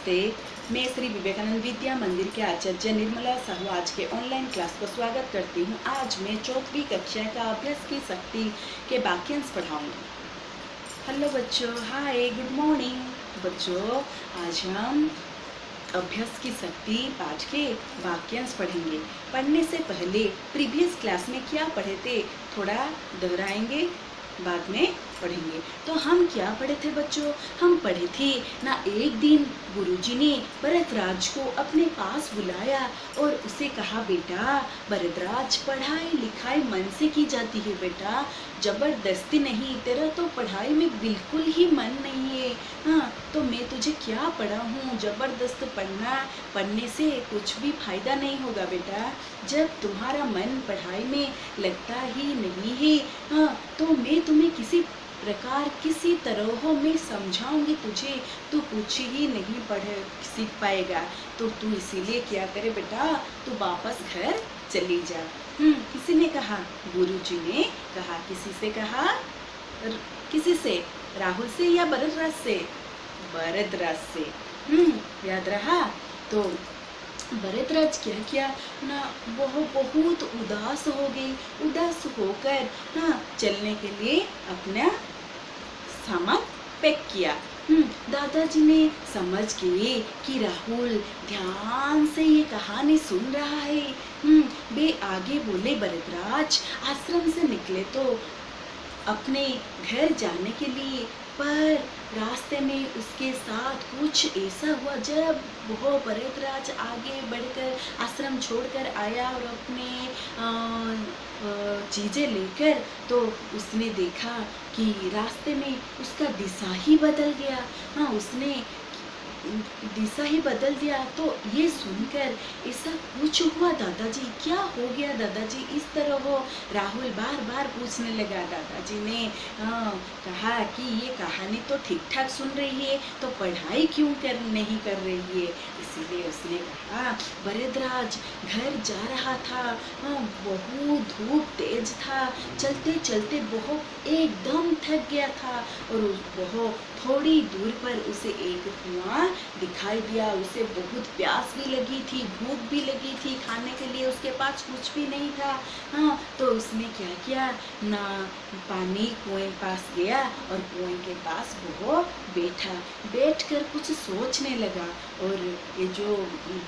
नमस्ते। मैं श्री विवेकानंद विद्या मंदिर के आचार्य निर्मला साहू आज के ऑनलाइन क्लास को स्वागत करती हूँ। आज मैं चौथी कक्षा का अभ्यास की शक्ति के वाक्यांश पढ़ाऊंगी। हेलो बच्चों, हाय, गुड मॉर्निंग। बच्चों, आज हम अभ्यास की शक्ति पाठ के वाक्यांश पढ़ेंगे। पढ़ने से पहले प्रीवियस क्लास में क्या पढ़े थे थोड़ा दोहराएंगे, बाद में पढ़ेंगे। तो हम क्या पढ़े थे बच्चों? हम पढ़े थे ना, एक दिन गुरुजी ने भरतराज को अपने पास बुलाया और उसे कहा, बेटा भरतराज, पढ़ाई लिखाई मन से की जाती है बेटा, जबरदस्ती नहीं। तेरा तो पढ़ाई में बिल्कुल ही मन नहीं है। हाँ, तो मैं तुझे क्या पढ़ा हूँ? जबरदस्त पढ़ने से कुछ भी फायदा नहीं होगा बेटा। जब तुम्हारा मन पढ़ाई में लगता ही नहीं है, हाँ, तो मैं तुम्हें किसी प्रकार किसी तरह में समझाऊंगी तुझे, तू कुछ ही नहीं पढ़ सीख पाएगा। तो तू इसीलिए क्या करे बेटा, तू वापस घर चली जा। किसी ने कहा? गुरुजी ने कहा। किसी से कहा? किसी से? राहुल से या भरतराज से? भरतराज से। याद रहा? तो भरतराज क्या किया ना, वह बहुत उदास हो गई। उदास होकर ना चलने के लिए अपना सामान पैक किया। दादाजी ने समझ गए कि राहुल ध्यान से ये कहानी सुन रहा है। वे आगे बोले, भरतराज आश्रम से निकले तो अपने घर जाने के लिए, पर रास्ते में उसके साथ कुछ ऐसा हुआ। जब वो भरतराज आगे बढ़कर आश्रम छोड़कर आया और अपने चीज़ें लेकर, तो उसने देखा कि रास्ते में उसका दिशा ही बदल गया। हाँ, उसने दिशा ही बदल दिया। तो ये सुनकर ऐसा कुछ हुआ, दादाजी क्या हो गया दादाजी, इस तरह हो? राहुल बार बार पूछने लगा। दादाजी ने कहा कि ये कहानी तो ठीक ठाक सुन रही है, तो पढ़ाई क्यों नहीं कर रही है? इसीलिए उसने कहा, भरतराज घर जा रहा था, बहुत धूप तेज था, चलते चलते बहुत एकदम थक गया था और बहुत थोड़ी दूर पर उसे एक कुआं दिखाई दिया। उसे बहुत प्यास भी लगी थी, भूख भी लगी थी, खाने के लिए उसके पास कुछ भी नहीं था। हाँ, तो उसने क्या किया ना, पानी कुएं पास गया और कुएं के पास वो बैठकर कुछ सोचने लगा। और ये जो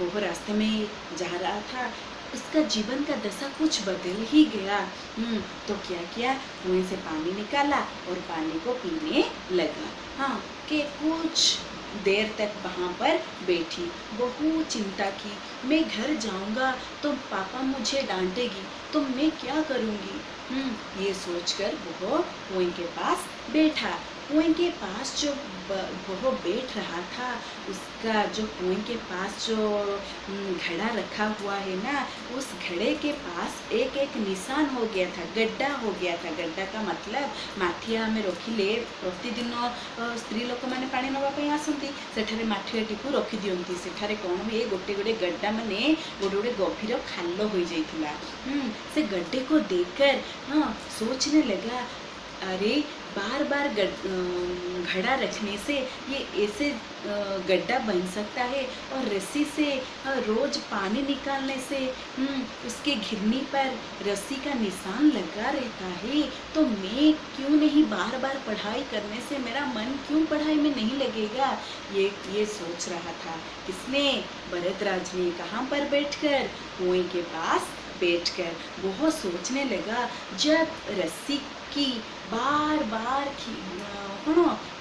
वो रास्ते में जा रहा था, उसका जीवन का दशा कुछ बदल ही गया। तो क्या किया, कुएं से पानी निकाला और पानी को पीने लगा। हाँ, कि कुछ देर तक वहाँ पर बैठी, बहुत चिंता की। मैं घर जाऊँगा तो पापा मुझे डांटेगी, तो मैं क्या करूँगी? ये सोचकर वो कुएं के पास बैठा। कुएं के पास जो वो बैठ रहा था, उसका जो कुएं के पास जो घड़ा रखा हुआ है ना, उस घड़े के पास एक एक निशान हो गया था, गड्ढा हो गया था। गड्ढा का मतलब माठिया आमे रखिले प्रतिदिन स्त्री लोक मैंने पानी नवा ପାଇଁ आसंती, सेठारे माठिया टिकु रखी दियंती। सेठारे कौन हुए, गोटे गोटे गड्ढा माने गोटे गोटे गभीर खाल हो जाइथिला। से गड्ढे को देखकर सोचने लगा, अरे बार बार घड़ा रखने से ये ऐसे गड्ढा बन सकता है, और रस्सी से रोज पानी निकालने से उसके घिरनी पर रस्सी का निशान लगा रहता है। तो मैं क्यों नहीं, बार बार पढ़ाई करने से मेरा मन क्यों पढ़ाई में नहीं लगेगा? ये सोच रहा था। किसने? भरतराज ने। कहाँ पर बैठकर? कुएं के पास बैठकर वो सोचने लगा, जब रस्सी की बार बार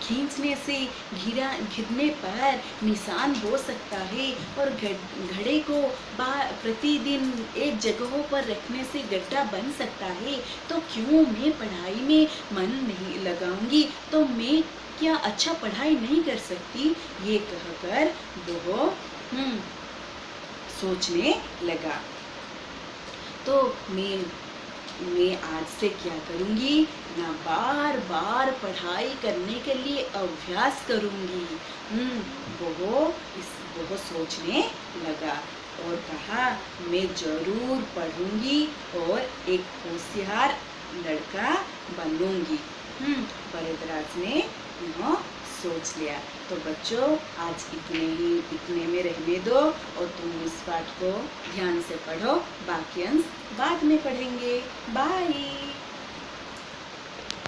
खींचने से घिरने पर निशान हो सकता है, और घड़े को प्रतिदिन एक जगहों पर रखने से गड्ढा बन सकता है, तो क्यों मैं पढ़ाई में मन नहीं लगाऊंगी? तो मैं क्या अच्छा पढ़ाई नहीं कर सकती? ये कहकर वो सोचने लगा। तो मैं आज से क्या करूँगी ना, बार बार पढ़ाई करने के लिए अभ्यास करूँगी। वो सोचने लगा और कहा, मैं जरूर पढ़ूंगी और एक होशियार लड़का बनूंगी। भरतराज ने सोच लिया। तो बच्चों आज इतने में रहने दो और तुम इस पाठ को ध्यान से पढ़ो, बाकी अंश बाद में पढ़ेंगे। बाय।